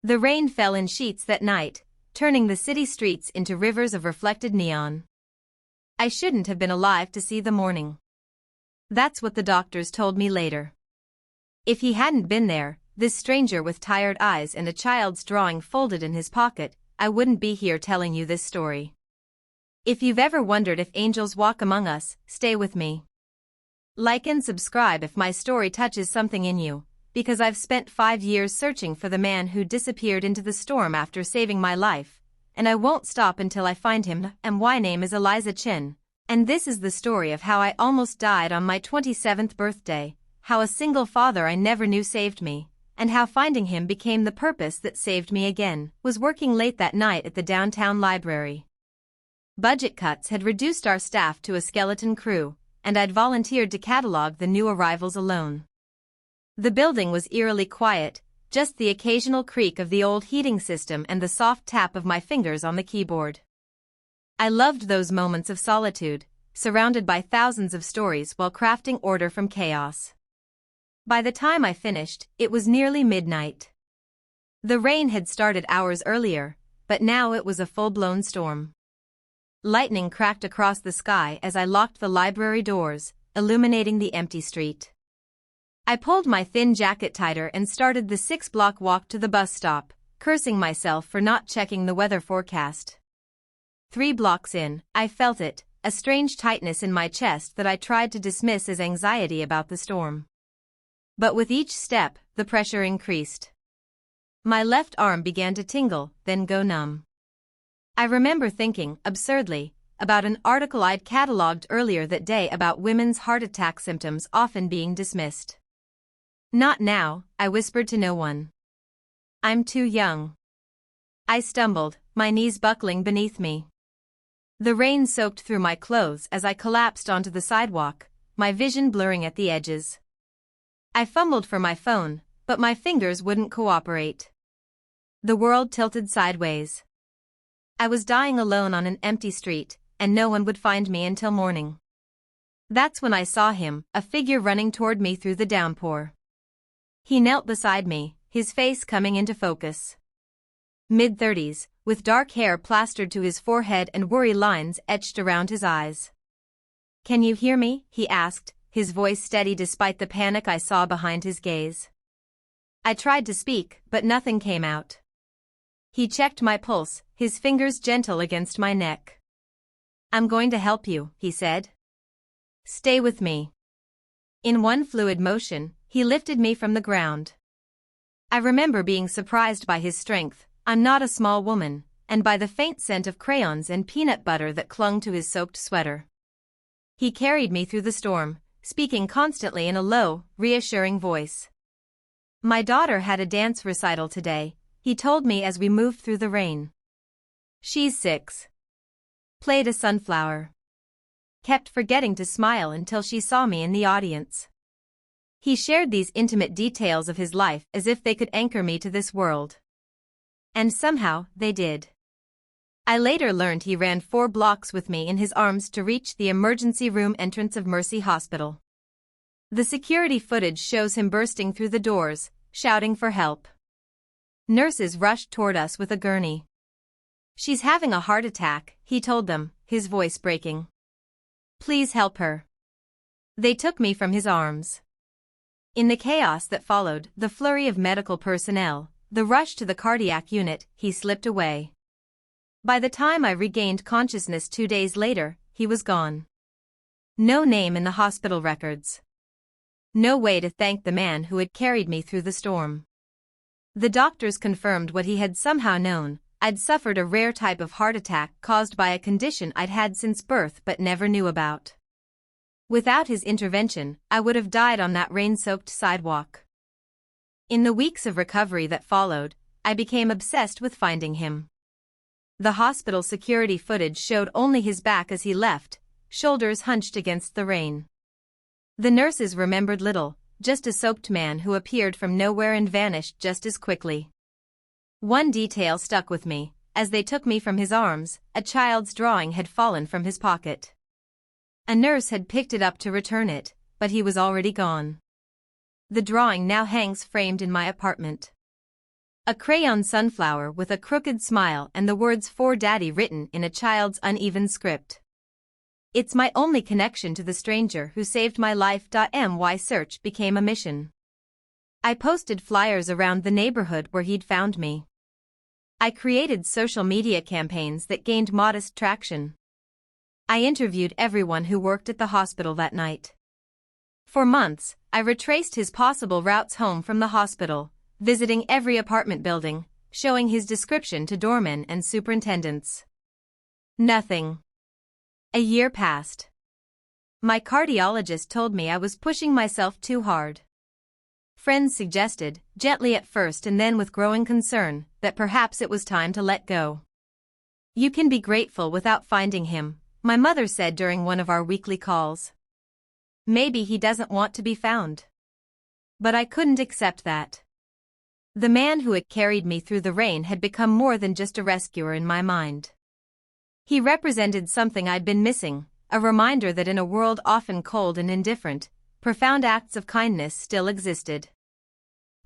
The rain fell in sheets that night, turning the city streets into rivers of reflected neon. I shouldn't have been alive to see the morning. That's what the doctors told me later. If he hadn't been there, this stranger with tired eyes and a child's drawing folded in his pocket, I wouldn't be here telling you this story. If you've ever wondered if angels walk among us, stay with me. Like and subscribe if my story touches something in you, because I've spent 5 years searching for the man who disappeared into the storm after saving my life, and I won't stop until I find him. And my name is Eliza Chin, and this is the story of how I almost died on my 27th birthday, how a single father I never knew saved me, and how finding him became the purpose that saved me again. Was working late that night at the downtown library. Budget cuts had reduced our staff to a skeleton crew, and I'd volunteered to catalog the new arrivals alone. The building was eerily quiet, just the occasional creak of the old heating system and the soft tap of my fingers on the keyboard. I loved those moments of solitude, surrounded by thousands of stories while crafting order from chaos. By the time I finished, it was nearly midnight. The rain had started hours earlier, but now it was a full-blown storm. Lightning cracked across the sky as I locked the library doors, illuminating the empty street. I pulled my thin jacket tighter and started the 6-block walk to the bus stop, cursing myself for not checking the weather forecast. 3 blocks in, I felt it, a strange tightness in my chest that I tried to dismiss as anxiety about the storm. But with each step, the pressure increased. My left arm began to tingle, then go numb. I remember thinking, absurdly, about an article I'd catalogued earlier that day about women's heart attack symptoms often being dismissed. Not now, I whispered to no one. I'm too young. I stumbled, my knees buckling beneath me. The rain soaked through my clothes as I collapsed onto the sidewalk, my vision blurring at the edges. I fumbled for my phone, but my fingers wouldn't cooperate. The world tilted sideways. I was dying alone on an empty street, and no one would find me until morning. That's when I saw him, a figure running toward me through the downpour. He knelt beside me, his face coming into focus. Mid-30s, with dark hair plastered to his forehead and worry lines etched around his eyes. "Can you hear me?" he asked, his voice steady despite the panic I saw behind his gaze. I tried to speak, but nothing came out. He checked my pulse, his fingers gentle against my neck. "I'm going to help you," he said. "Stay with me." In one fluid motion, he lifted me from the ground. I remember being surprised by his strength. I'm not a small woman, and by the faint scent of crayons and peanut butter that clung to his soaked sweater. He carried me through the storm, speaking constantly in a low, reassuring voice. "My daughter had a dance recital today," he told me as we moved through the rain. "She's 6. Played a sunflower. Kept forgetting to smile until she saw me in the audience." He shared these intimate details of his life as if they could anchor me to this world. And somehow, they did. I later learned he ran 4 blocks with me in his arms to reach the emergency room entrance of Mercy Hospital. The security footage shows him bursting through the doors, shouting for help. Nurses rushed toward us with a gurney. "She's having a heart attack," he told them, his voice breaking. "Please help her." They took me from his arms. In the chaos that followed, the flurry of medical personnel, the rush to the cardiac unit, he slipped away. By the time I regained consciousness 2 days later, he was gone. No name in the hospital records. No way to thank the man who had carried me through the storm. The doctors confirmed what he had somehow known: I'd suffered a rare type of heart attack caused by a condition I'd had since birth but never knew about. Without his intervention, I would have died on that rain-soaked sidewalk. In the weeks of recovery that followed, I became obsessed with finding him. The hospital security footage showed only his back as he left, shoulders hunched against the rain. The nurses remembered little, just a soaked man who appeared from nowhere and vanished just as quickly. One detail stuck with me: as they took me from his arms, a child's drawing had fallen from his pocket. A nurse had picked it up to return it, but he was already gone. The drawing now hangs framed in my apartment. A crayon sunflower with a crooked smile and the words "For Daddy" written in a child's uneven script. It's my only connection to the stranger who saved my life. My search became a mission. I posted flyers around the neighborhood where he'd found me. I created social media campaigns that gained modest traction. I interviewed everyone who worked at the hospital that night. For months, I retraced his possible routes home from the hospital, visiting every apartment building, showing his description to doormen and superintendents. Nothing. A year passed. My cardiologist told me I was pushing myself too hard. Friends suggested, gently at first and then with growing concern, that perhaps it was time to let go. "You can be grateful without finding him," my mother said during one of our weekly calls. "Maybe he doesn't want to be found." But I couldn't accept that. The man who had carried me through the rain had become more than just a rescuer in my mind. He represented something I'd been missing, a reminder that in a world often cold and indifferent, profound acts of kindness still existed.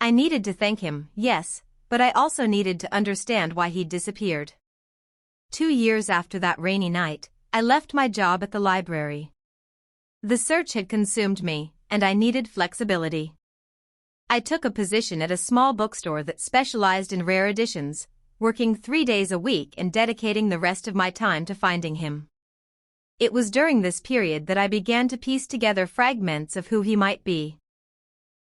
I needed to thank him, yes, but I also needed to understand why he'd disappeared. 2 years after that rainy night, I left my job at the library. The search had consumed me, and I needed flexibility. I took a position at a small bookstore that specialized in rare editions, working 3 days a week and dedicating the rest of my time to finding him. It was during this period that I began to piece together fragments of who he might be.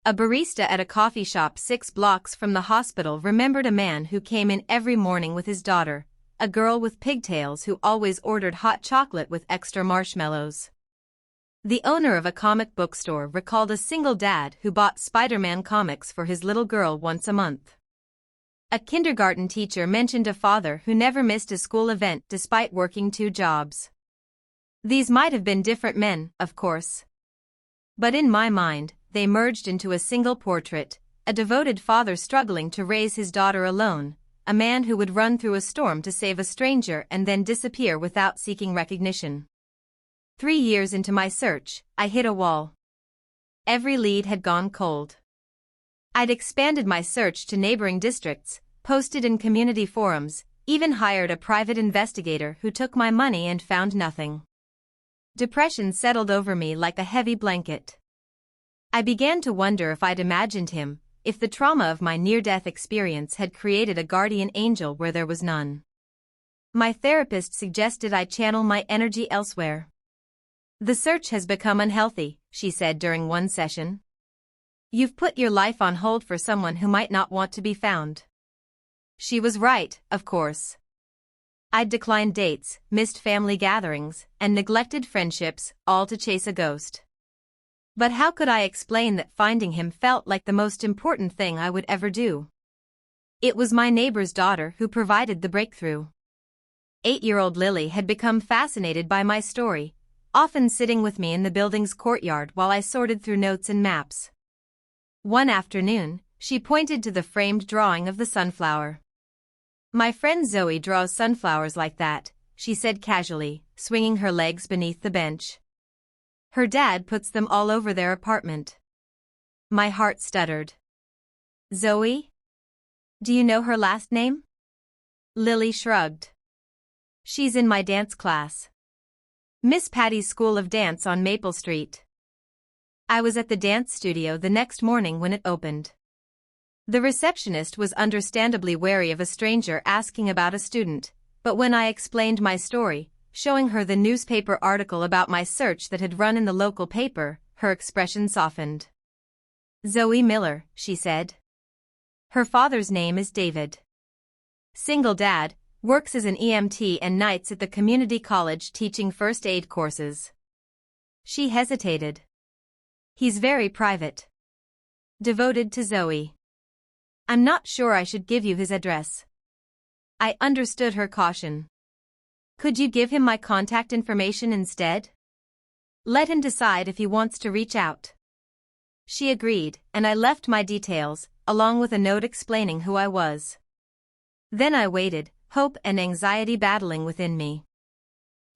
A barista at a coffee shop 6 blocks from the hospital remembered a man who came in every morning with his daughter, a girl with pigtails who always ordered hot chocolate with extra marshmallows. The owner of a comic book store recalled a single dad who bought Spider-Man comics for his little girl once a month. A kindergarten teacher mentioned a father who never missed a school event despite working 2 jobs. These might have been different men, of course. But in my mind, they merged into a single portrait, a devoted father struggling to raise his daughter alone, a man who would run through a storm to save a stranger and then disappear without seeking recognition. 3 years into my search, I hit a wall. Every lead had gone cold. I'd expanded my search to neighboring districts, posted in community forums, even hired a private investigator who took my money and found nothing. Depression settled over me like a heavy blanket. I began to wonder if I'd imagined him, if the trauma of my near-death experience had created a guardian angel where there was none. My therapist suggested I channel my energy elsewhere. "The search has become unhealthy," she said during one session. "You've put your life on hold for someone who might not want to be found." She was right, of course. I'd declined dates, missed family gatherings, and neglected friendships, all to chase a ghost. But how could I explain that finding him felt like the most important thing I would ever do? It was my neighbor's daughter who provided the breakthrough. 8-year-old Lily had become fascinated by my story, often sitting with me in the building's courtyard while I sorted through notes and maps. One afternoon, she pointed to the framed drawing of the sunflower. "My friend Zoe draws sunflowers like that," she said casually, swinging her legs beneath the bench. "Her dad puts them all over their apartment." My heart stuttered. "Zoe? Do you know her last name?" Lily shrugged. "She's in my dance class. Miss Patty's School of Dance on Maple Street." I was at the dance studio the next morning when it opened. The receptionist was understandably wary of a stranger asking about a student, but when I explained my story, showing her the newspaper article about my search that had run in the local paper, her expression softened. "Zoe Miller," she said. "Her father's name is David. Single dad, works as an EMT and nights at the community college teaching first aid courses." She hesitated. "He's very private. Devoted to Zoe. I'm not sure I should give you his address." I understood her caution. "Could you give him my contact information instead? Let him decide if he wants to reach out." She agreed, and I left my details, along with a note explaining who I was. Then I waited, hope and anxiety battling within me.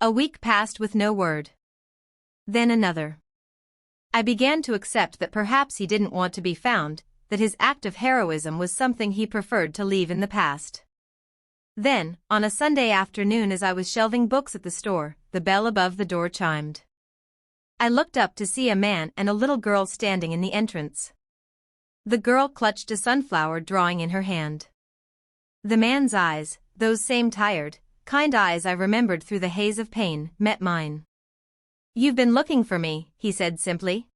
A week passed with no word. Then another. I began to accept that perhaps he didn't want to be found, that his act of heroism was something he preferred to leave in the past. Then, on a Sunday afternoon as I was shelving books at the store, the bell above the door chimed. I looked up to see a man and a little girl standing in the entrance. The girl clutched a sunflower drawing in her hand. The man's eyes, those same tired, kind eyes I remembered through the haze of pain, met mine. "You've been looking for me," he said simply.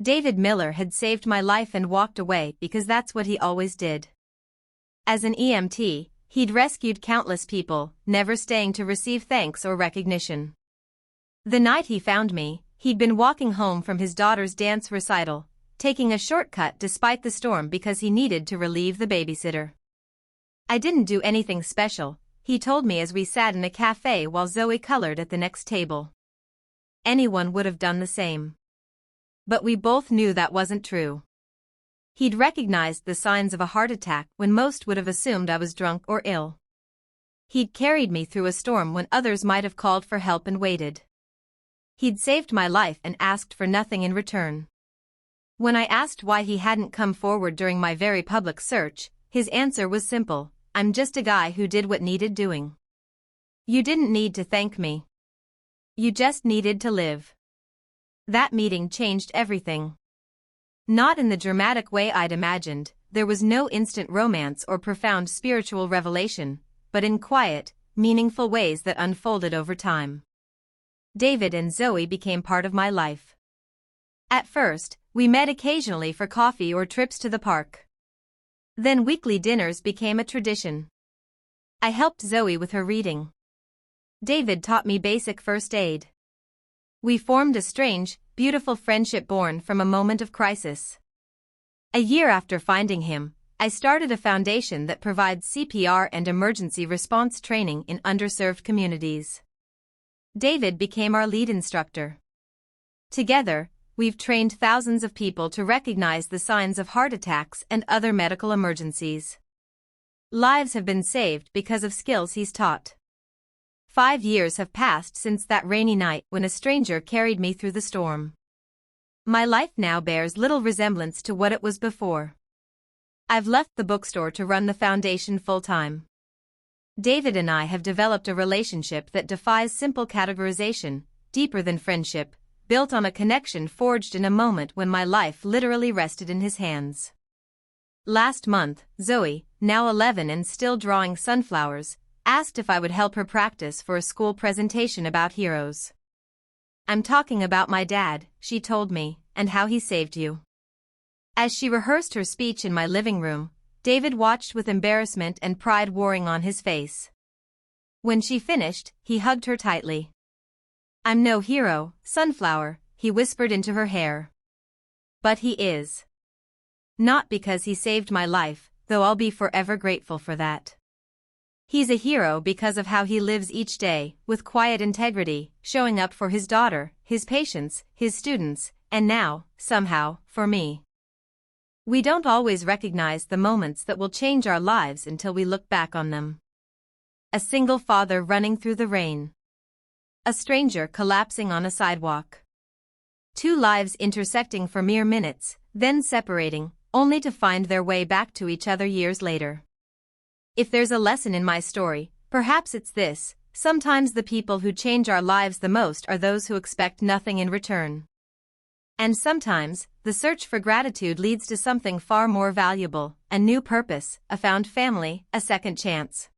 David Miller had saved my life and walked away because that's what he always did. As an EMT, he'd rescued countless people, never staying to receive thanks or recognition. The night he found me, he'd been walking home from his daughter's dance recital, taking a shortcut despite the storm because he needed to relieve the babysitter. "I didn't do anything special," he told me as we sat in a cafe while Zoe colored at the next table. Anyone would have done the same. But we both knew that wasn't true. He'd recognized the signs of a heart attack when most would have assumed I was drunk or ill. He'd carried me through a storm when others might have called for help and waited. He'd saved my life and asked for nothing in return. When I asked why he hadn't come forward during my very public search, his answer was simple: "I'm just a guy who did what needed doing." You didn't need to thank me. You just needed to live. That meeting changed everything. Not in the dramatic way I'd imagined, there was no instant romance or profound spiritual revelation, but in quiet, meaningful ways that unfolded over time. David and Zoe became part of my life. At first, we met occasionally for coffee or trips to the park. Then weekly dinners became a tradition. I helped Zoe with her reading. David taught me basic first aid. We formed a strange, beautiful friendship born from a moment of crisis. A year after finding him, I started a foundation that provides CPR and emergency response training in underserved communities. David became our lead instructor. Together, we've trained thousands of people to recognize the signs of heart attacks and other medical emergencies. Lives have been saved because of skills he's taught. 5 years have passed since that rainy night when a stranger carried me through the storm. My life now bears little resemblance to what it was before. I've left the bookstore to run the foundation full-time. David and I have developed a relationship that defies simple categorization, deeper than friendship, built on a connection forged in a moment when my life literally rested in his hands. Last month, Zoe, now 11 and still drawing sunflowers, asked if I would help her practice for a school presentation about heroes. "I'm talking about my dad," she told me, "and how he saved you." As she rehearsed her speech in my living room, David watched with embarrassment and pride warring on his face. When she finished, he hugged her tightly. "I'm no hero, Sunflower," he whispered into her hair. "But he is. Not because he saved my life, though I'll be forever grateful for that. He's a hero because of how he lives each day, with quiet integrity, showing up for his daughter, his patients, his students, and now, somehow, for me." We don't always recognize the moments that will change our lives until we look back on them. A single father running through the rain. A stranger collapsing on a sidewalk. 2 lives intersecting for mere minutes, then separating, only to find their way back to each other years later. If there's a lesson in my story, perhaps it's this: sometimes the people who change our lives the most are those who expect nothing in return. And sometimes, the search for gratitude leads to something far more valuable: a new purpose, a found family, a second chance.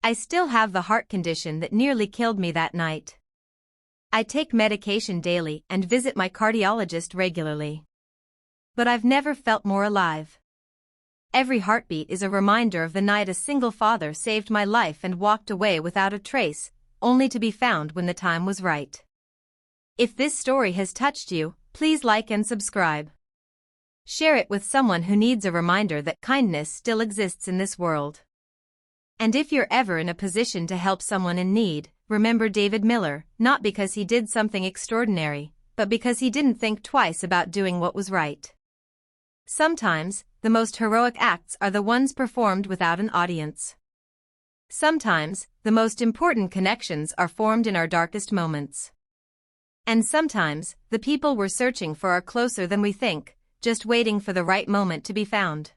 I still have the heart condition that nearly killed me that night. I take medication daily and visit my cardiologist regularly. But I've never felt more alive. Every heartbeat is a reminder of the night a single father saved my life and walked away without a trace, only to be found when the time was right. If this story has touched you, please like and subscribe. Share it with someone who needs a reminder that kindness still exists in this world. And if you're ever in a position to help someone in need, remember David Miller, not because he did something extraordinary, but because he didn't think twice about doing what was right. Sometimes, the most heroic acts are the ones performed without an audience. Sometimes, the most important connections are formed in our darkest moments. And sometimes, the people we're searching for are closer than we think, just waiting for the right moment to be found.